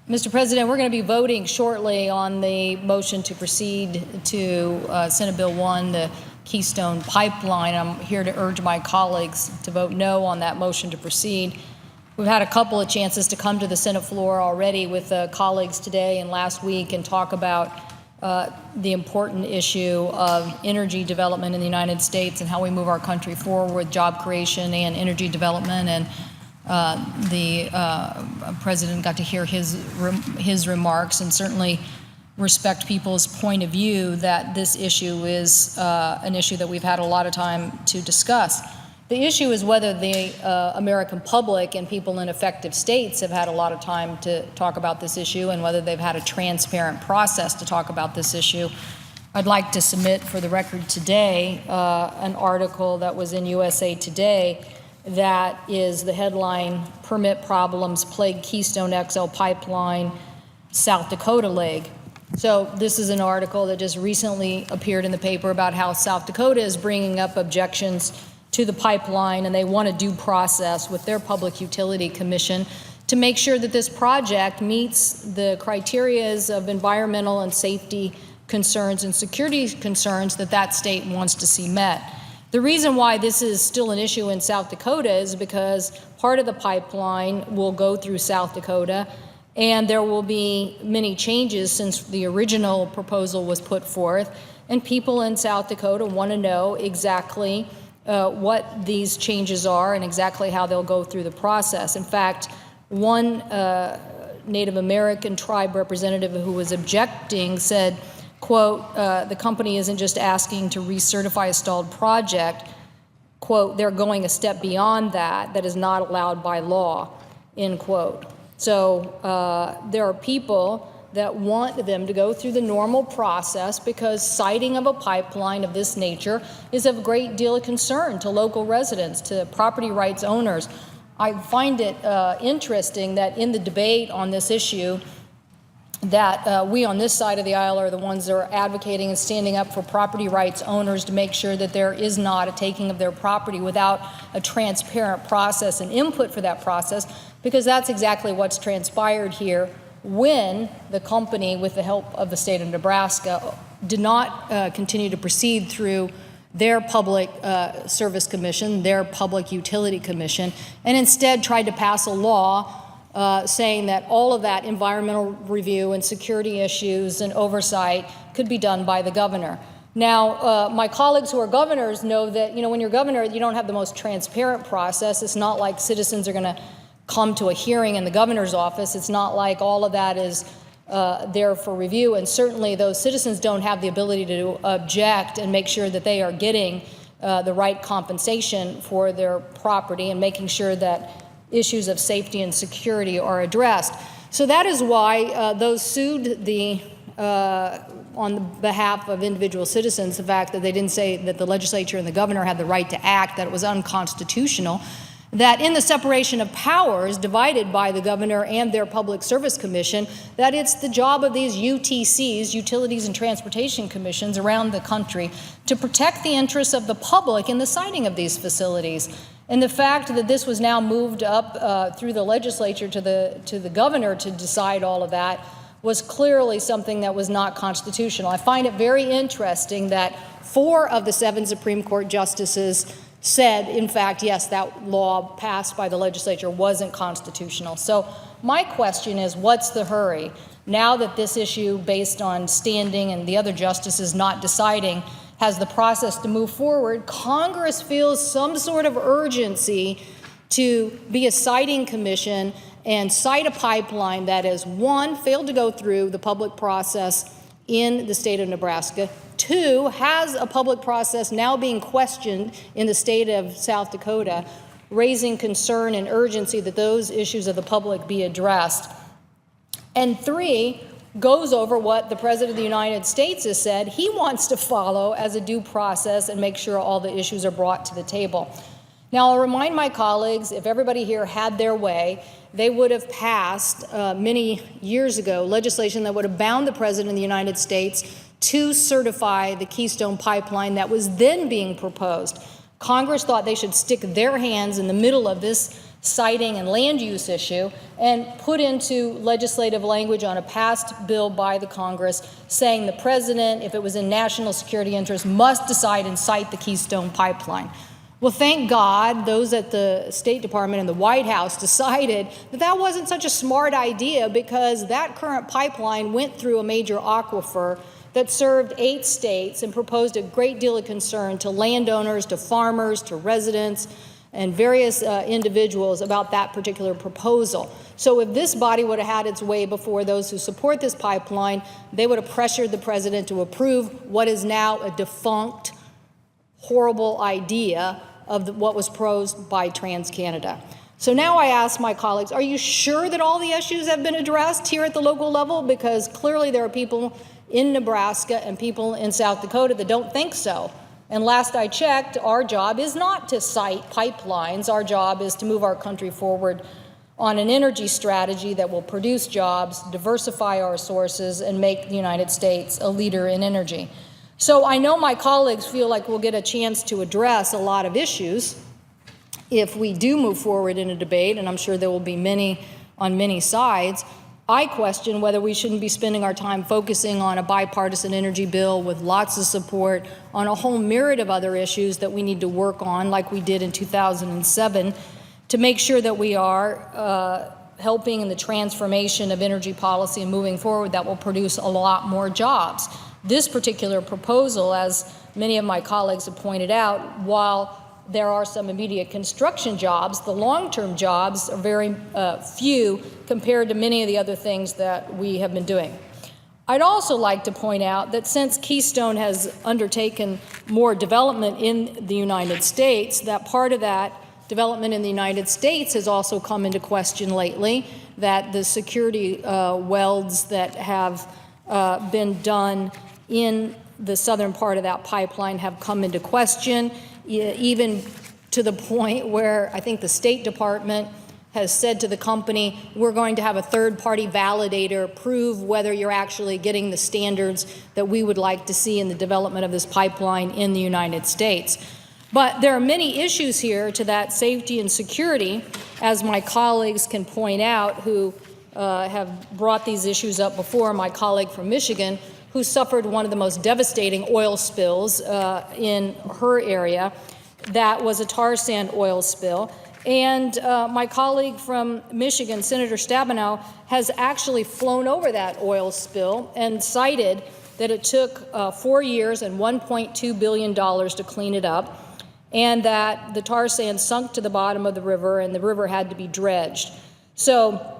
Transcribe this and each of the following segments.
Mr. President, we're going to be voting shortly on the motion to proceed to Senate Bill 1, the Keystone pipeline. I'm here to urge my colleagues to vote no on that motion to proceed. We've had a couple of chances to come to the Senate floor already with colleagues today and last week and talk about the important issue of energy development in the United States and how we move our country forward, job creation and energy development. And the President got to hear his remarks and certainly respect people's point of view that this issue is an issue that we've had a lot of time to discuss. The issue is whether the American public and people in effective states have had a lot of time to talk about this issue and whether they've had a transparent process to talk about this issue. I'd like to submit for the record today an article that was in USA Today that is the headline, "Permit Problems Plague Keystone XL Pipeline South Dakota Leg." So this is an article that just recently appeared in the paper about how South Dakota is bringing up objections to the pipeline, and they want a due process with their Public Utility Commission to make sure that this project meets the criteria of environmental and safety concerns and security concerns that that state wants to see met. The reason why this is still an issue in South Dakota is because part of the pipeline will go through South Dakota, and there will be many changes since the original proposal was put forth, and people in South Dakota want to know exactly what these changes are and exactly how they'll go through the process. In fact, one Native American tribe representative who was objecting said, quote, the company isn't just asking to recertify a stalled project, quote, they're going a step beyond that is not allowed by law, end quote. So there are people that want them to go through the normal process because siting of a pipeline of this nature is of a great deal of concern to local residents, to property rights owners. I find it interesting that in the debate on this issue, that we on this side of the aisle are the ones that are advocating and standing up for property rights owners to make sure that there is not a taking of their property without a transparent process and input for that process, because that's exactly what's transpired here when the company, with the help of the state of Nebraska, did not continue to proceed through their Public Service Commission, their Public Utility Commission, and instead tried to pass a law saying that all of that environmental review and security issues and oversight could be done by the governor. Now, my colleagues who are governors know that, when you're governor, you don't have the most transparent process. It's not like citizens are going to come to a hearing in the governor's office. It's not like all of that is there for review. And certainly those citizens don't have the ability to object and make sure that they are getting the right compensation for their property and making sure that issues of safety and security are addressed. So that is why those sued on behalf of individual citizens, the fact that they didn't say that the legislature and the governor had the right to act, that it was unconstitutional, that in the separation of powers divided by the governor and their Public Service Commission, that it's the job of these UTCs, Utilities and Transportation Commissions around the country, to protect the interests of the public in the siting of these facilities. And the fact that this was now moved up through the legislature to the governor to decide all of that was clearly something that was not constitutional. I find it very interesting that 4 of the 7 Supreme Court justices said, in fact, yes, that law passed by the legislature wasn't constitutional. So my question is, what's the hurry? Now that this issue, based on standing and the other justices not deciding, has the process to move forward, Congress feels some sort of urgency to be a siting commission and cite a pipeline that has, 1, failed to go through the public process in the state of Nebraska, 2, has a public process now being questioned in the state of South Dakota, raising concern and urgency that those issues of the public be addressed, and 3, goes over what the President of the United States has said he wants to follow as a due process and make sure all the issues are brought to the table. Now, I'll remind my colleagues, if everybody here had their way, they would have passed many years ago legislation that would have bound the President of the United States to certify the Keystone pipeline that was then being proposed. Congress thought they should stick their hands in the middle of this siting and land use issue and put into legislative language on a passed bill by the Congress saying the president, if it was in national security interest, must decide and cite the Keystone pipeline. Well, thank God those at the State Department and the White House decided that that wasn't such a smart idea, because that current pipeline went through a major aquifer that served 8 states and proposed a great deal of concern to landowners, to farmers, to residents, and various individuals about that particular proposal. So if this body would have had its way before those who support this pipeline, they would have pressured the president to approve what is now a defunct, horrible idea of what was proposed by TransCanada. So now I ask my colleagues, are you sure that all the issues have been addressed here at the local level? Because clearly there are people in Nebraska and people in South Dakota that don't think so. And last I checked, our job is not to cite pipelines. Our job is to move our country forward on an energy strategy that will produce jobs, diversify our sources, and make the United States a leader in energy. So I know my colleagues feel like we'll get a chance to address a lot of issues if we do move forward in a debate, and I'm sure there will be many on many sides. I question whether we shouldn't be spending our time focusing on a bipartisan energy bill with lots of support on a whole myriad of other issues that we need to work on, like we did in 2007, to make sure that we are helping in the transformation of energy policy and moving forward that will produce a lot more jobs. This particular proposal, as many of my colleagues have pointed out, while there are some immediate construction jobs, the long-term jobs are very few compared to many of the other things that we have been doing. I'd also like to point out that since Keystone has undertaken more development in the United States, that part of that development in the United States has also come into question lately, that the security welds that have been done in the southern part of that pipeline have come into question, even to the point where I think the State Department has said to the company, we're going to have a third-party validator prove whether you're actually getting the standards that we would like to see in the development of this pipeline in the United States. But there are many issues here to that safety and security, as my colleagues can point out, who have brought these issues up before. My colleague from Michigan, who suffered one of the most devastating oil spills in her area. That was a tar sand oil spill. And my colleague from Michigan, Senator Stabenow, has actually flown over that oil spill and cited that it took 4 years and $1.2 billion to clean it up, and that the tar sand sunk to the bottom of the river and the river had to be dredged. So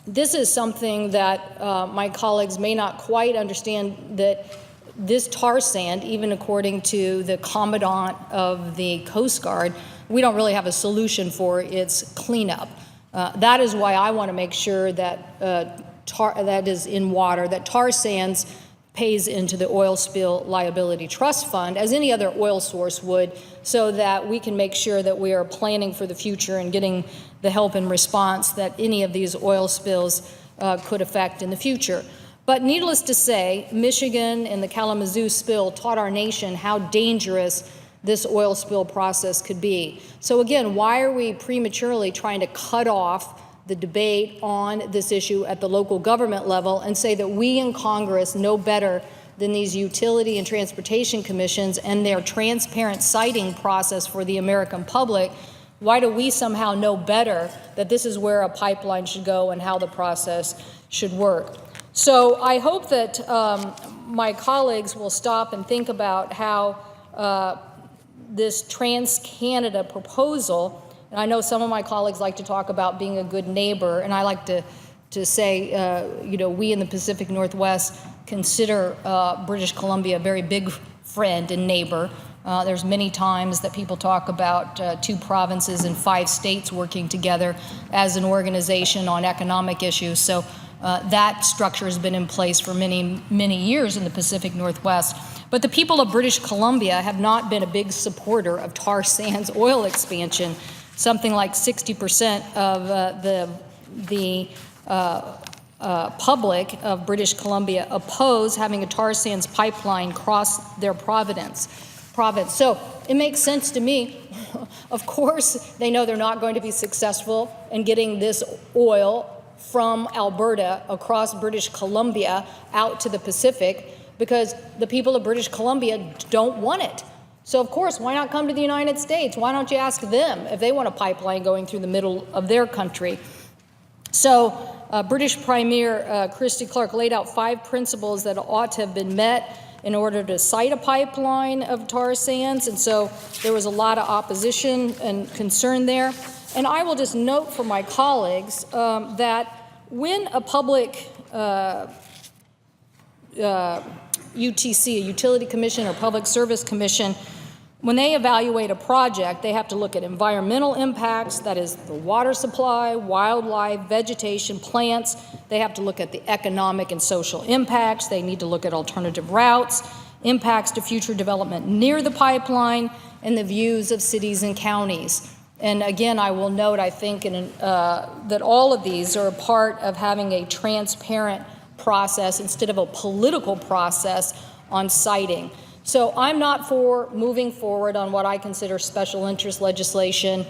this is something that my colleagues may not quite understand, that this tar sand, even according to the Commandant of the Coast Guard, we don't really have a solution for its cleanup. That is why I want to make sure that that is in water, that tar sands pays into the oil spill liability trust fund as any other oil source would, so that we can make sure that we are planning for the future and getting the help and response that any of these oil spills could affect in the future. But needless to say, Michigan and the Kalamazoo spill taught our nation how dangerous this oil spill process could be. So again, why are we prematurely trying to cut off the debate on this issue at the local government level and say that we in Congress know better than these utility and transportation commissions and their transparent citing process for the American public? Why do we somehow know better that this is where a pipeline should go and how the process should work? So I hope that my colleagues will stop and think about how this TransCanada proposal, and I know some of my colleagues like to talk about being a good neighbor, and I like to say, we in the Pacific Northwest consider British Columbia a very big friend and neighbor. There's many times that people talk about 2 provinces and 5 states working together as an organization on economic issues. So that structure has been in place for many, many years in the Pacific Northwest. But the people of British Columbia have not been a big supporter of tar sands oil expansion. Something like 60% of the public of British Columbia oppose having a tar sands pipeline cross their province. So it makes sense to me. Of course, they know they're not going to be successful in getting this oil from Alberta across British Columbia out to the Pacific, because the people of British Columbia don't want it. So of course, why not come to the United States? Why don't you ask them if they want a pipeline going through the middle of their country? So British Premier Christy Clark laid out 5 principles that ought to have been met in order to site a pipeline of tar sands, and so there was a lot of opposition and concern there. And I will just note for my colleagues that when a public UTC, a Utility Commission or Public Service Commission, when they evaluate a project, they have to look at environmental impacts, that is the water supply, wildlife, vegetation, plants. They have to look at the economic and social impacts. They need to look at alternative routes, impacts to future development near the pipeline, and the views of cities and counties. And again, I will note, I think, that all of these are a part of having a transparent process instead of a political process on siting. So I'm not for moving forward on what I consider special interest legislation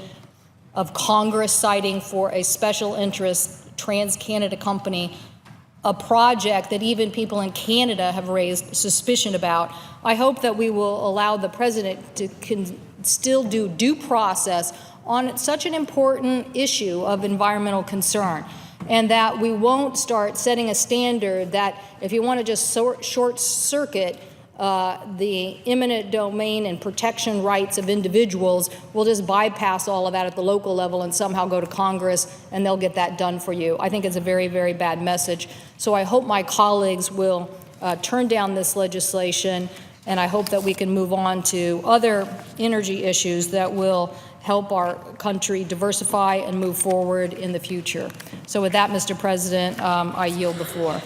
of Congress citing for a special interest Trans-Canada company a project that even people in Canada have raised suspicion about. I hope that we will allow the president to still do due process on such an important issue of environmental concern, and that we won't start setting a standard that if you want to just short circuit the eminent domain and protection rights of individuals, we'll just bypass all of that at the local level and somehow go to Congress and they'll get that done for you. I think it's a very, very bad message. So I hope my colleagues will turn down this legislation, and I hope that we can move on to other energy issues that will help our country diversify and move forward in the future. So with that, Mr. President, I yield the floor.